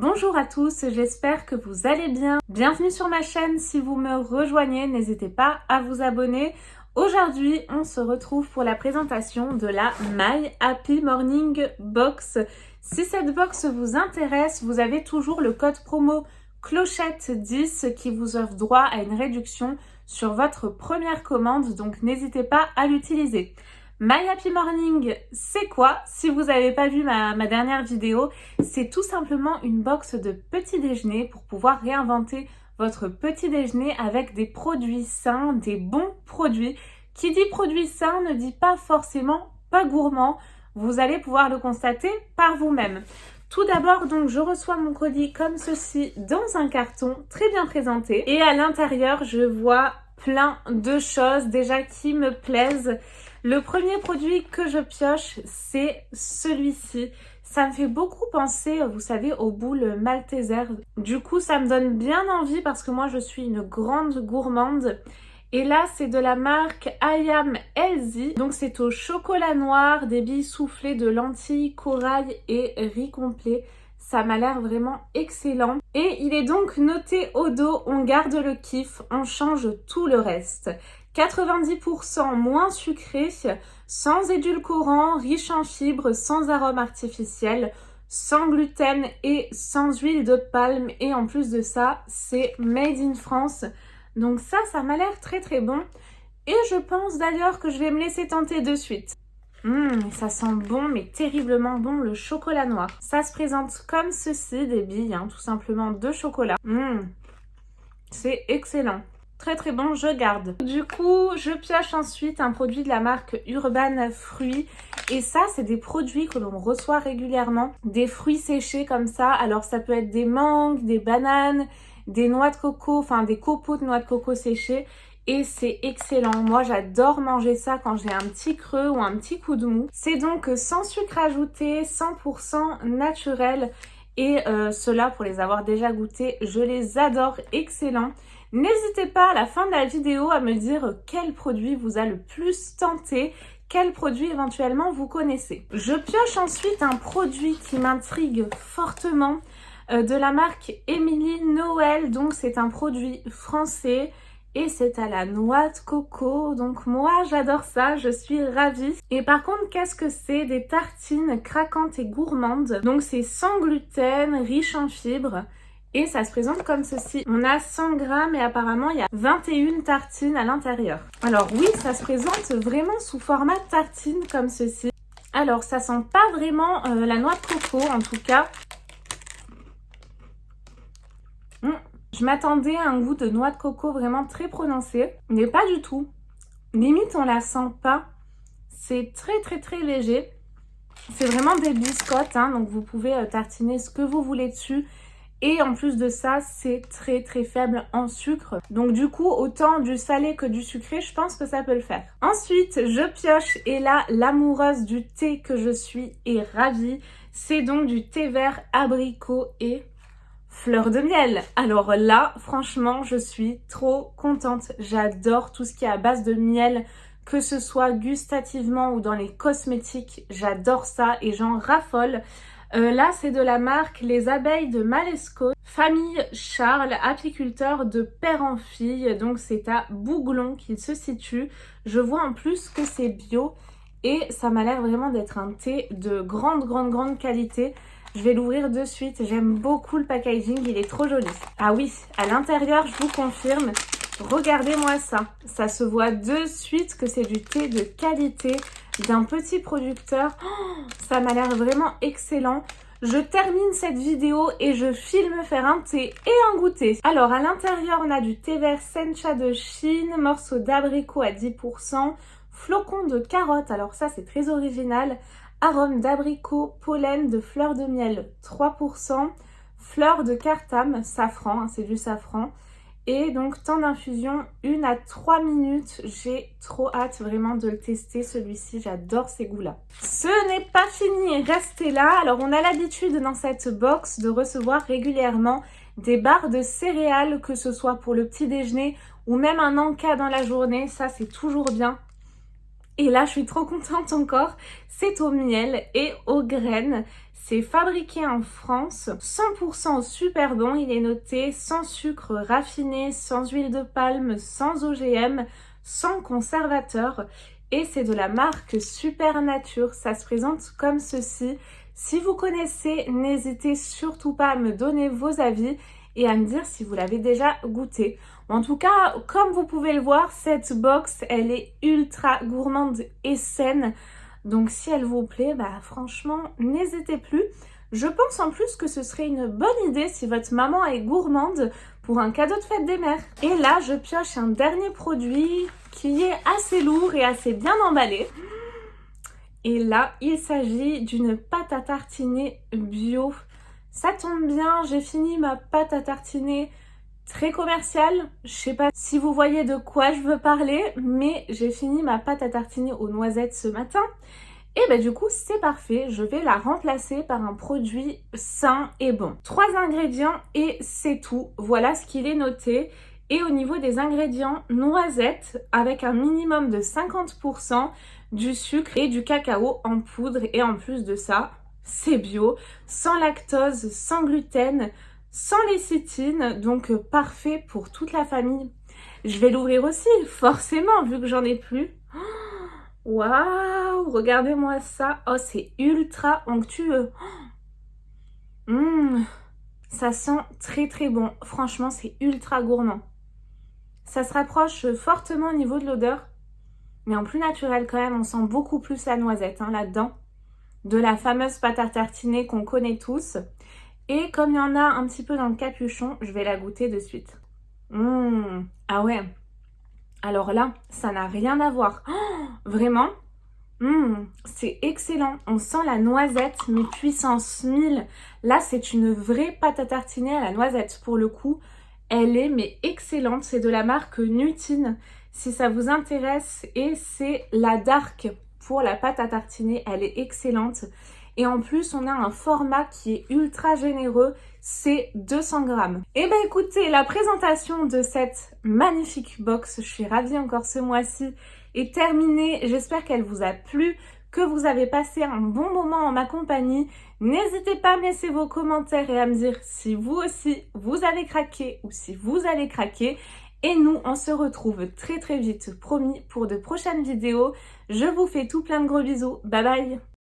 Bonjour à tous, j'espère que vous allez bien. Bienvenue sur ma chaîne, si vous me rejoignez, n'hésitez pas à vous abonner. Aujourd'hui, on se retrouve pour la présentation de la My Happy Morning Box. Si cette box vous intéresse, vous avez toujours le code promo Clochette10 qui vous offre droit à une réduction sur votre première commande, donc n'hésitez pas à l'utiliser. My Happy Morning, c'est quoi? Si vous n'avez pas vu ma dernière vidéo, c'est tout simplement une box de petit déjeuner pour pouvoir réinventer votre petit déjeuner avec des produits sains, des bons produits. Qui dit produits sains ne dit pas forcément pas gourmand. Vous allez pouvoir le constater par vous-même. Tout d'abord, donc, je reçois mon colis comme ceci dans un carton très bien présenté. Et à l'intérieur, je vois plein de choses déjà qui me plaisent. Le premier produit que je pioche, c'est celui-ci. Ça me fait beaucoup penser, vous savez, aux boules Malteser. Du coup, ça me donne bien envie parce que moi, je suis une grande gourmande. Et là, c'est de la marque I Am Healthy. Donc, c'est au chocolat noir, des billes soufflées de lentilles, corail et riz complet. Ça m'a l'air vraiment excellent. Et il est donc noté au dos, on garde le kiff, on change tout le reste. 90% moins sucré, sans édulcorant, riche en fibres, sans arôme artificiel, sans gluten et sans huile de palme. Et en plus de ça, c'est made in France. Donc ça m'a l'air très très bon. Et je pense d'ailleurs que je vais me laisser tenter de suite. Ça sent bon, mais terriblement bon, le chocolat noir. Ça se présente comme ceci, des billes, tout simplement de chocolat. C'est excellent. Très très bon, je garde. Du coup, je pioche ensuite un produit de la marque Urban Fruits. Et ça, c'est des produits que l'on reçoit régulièrement. Des fruits séchés comme ça. Alors, ça peut être des mangues, des bananes, des noix de coco, enfin des copeaux de noix de coco séchés. Et c'est excellent. Moi, j'adore manger ça quand j'ai un petit creux ou un petit coup de mou. C'est donc sans sucre ajouté, 100% naturel. Et ceux-là, pour les avoir déjà goûtés, je les adore, excellent. N'hésitez pas à la fin de la vidéo à me dire quel produit vous a le plus tenté, quel produit éventuellement vous connaissez. Je pioche ensuite un produit qui m'intrigue fortement de la marque Émilie Noël. Donc c'est un produit français et c'est à la noix de coco. Donc moi j'adore ça, je suis ravie. Et par contre, qu'est-ce que c'est? Des tartines craquantes et gourmandes. Donc c'est sans gluten, riche en fibres. Et ça se présente comme ceci. On a 100 grammes et apparemment il y a 21 tartines à l'intérieur. Alors oui, ça se présente vraiment sous format tartine comme ceci. Alors ça sent pas vraiment la noix de coco en tout cas. Je m'attendais à un goût de noix de coco vraiment très prononcé, mais pas du tout. Limite on la sent pas. C'est très très très léger. C'est vraiment des biscottes, donc vous pouvez tartiner ce que vous voulez dessus. Et en plus de ça, c'est très très faible en sucre. Donc du coup, autant du salé que du sucré, je pense que ça peut le faire. Ensuite, je pioche et là, l'amoureuse du thé que je suis est ravie. C'est donc du thé vert abricot et fleur de miel. Alors là, franchement, je suis trop contente. J'adore tout ce qui est à base de miel, que ce soit gustativement ou dans les cosmétiques. J'adore ça et j'en raffole. Là, c'est de la marque Les Abeilles de Malescaut, famille Charles, apiculteur de père en fille. Donc, c'est à Bouglon qu'il se situe. Je vois en plus que c'est bio et ça m'a l'air vraiment d'être un thé de grande qualité. Je vais l'ouvrir de suite. J'aime beaucoup le packaging, il est trop joli. Ah oui, à l'intérieur, je vous confirme, regardez-moi ça. Ça se voit de suite que c'est du thé de qualité d'un petit producteur. Ça m'a l'air vraiment excellent. Je termine cette vidéo et je filme faire un thé et un goûter. Alors à l'intérieur, on a du thé vert sencha de Chine, morceaux d'abricot à 10%, flocons de carotte, alors ça c'est très original, arôme d'abricot, pollen de fleurs de miel 3%, fleurs de cartame, safran, c'est du safran. Et donc temps d'infusion 1 à 3 minutes. J'ai trop hâte vraiment de le tester celui-ci, j'adore ces goûts-là. Ce n'est pas fini, restez là. Alors on a l'habitude dans cette box de recevoir régulièrement des barres de céréales, que ce soit pour le petit déjeuner ou même un encas dans la journée, ça c'est toujours bien. Et là, je suis trop contente encore. C'est au miel et aux graines. C'est fabriqué en France, 100% super bon, il est noté sans sucre raffiné, sans huile de palme, sans OGM, sans conservateur. Et c'est de la marque Super Nature, ça se présente comme ceci. Si vous connaissez, n'hésitez surtout pas à me donner vos avis et à me dire si vous l'avez déjà goûté. En tout cas, comme vous pouvez le voir, cette box, elle est ultra gourmande et saine. Donc si elle vous plaît, franchement, n'hésitez plus. Je pense en plus que ce serait une bonne idée si votre maman est gourmande pour un cadeau de fête des mères. Et là, je pioche un dernier produit qui est assez lourd et assez bien emballé. Et là, il s'agit d'une pâte à tartiner bio. Ça tombe bien, j'ai fini ma pâte à tartiner très commerciale. Je sais pas si vous voyez de quoi je veux parler, mais j'ai fini ma pâte à tartiner aux noisettes ce matin. Et du coup, c'est parfait. Je vais la remplacer par un produit sain et bon. 3 ingrédients et c'est tout. Voilà ce qu'il est noté. Et au niveau des ingrédients, noisettes avec un minimum de 50%, du sucre et du cacao en poudre. Et en plus de ça, c'est bio, sans lactose, sans gluten, sans lécithine. Donc parfait pour toute la famille. Je vais l'ouvrir aussi, forcément, vu que j'en ai plus. Waouh, regardez-moi ça. Oh, c'est ultra onctueux. Ça sent très très bon. Franchement, c'est ultra gourmand. Ça se rapproche fortement au niveau de l'odeur, mais en plus naturel quand même. On sent beaucoup plus la noisette là-dedans. De la fameuse pâte à tartiner qu'on connaît tous. Et comme il y en a un petit peu dans le capuchon, je vais la goûter de suite. Ah ouais. Alors là, ça n'a rien à voir. Vraiment, c'est excellent. On sent la noisette, mais puissance 1000. Là, c'est une vraie pâte à tartiner à la noisette. Pour le coup, elle est mais excellente. C'est de la marque Nutine, si ça vous intéresse. Et c'est la Dark pour la pâte à tartiner. Elle est excellente. Et en plus, on a un format qui est ultra généreux, c'est 200 grammes. Et écoutez, la présentation de cette magnifique box, je suis ravie encore ce mois-ci, est terminée. J'espère qu'elle vous a plu, que vous avez passé un bon moment en ma compagnie. N'hésitez pas à me laisser vos commentaires et à me dire si vous aussi, vous avez craqué ou si vous allez craquer. Et nous, on se retrouve très très vite, promis, pour de prochaines vidéos. Je vous fais tout plein de gros bisous. Bye bye!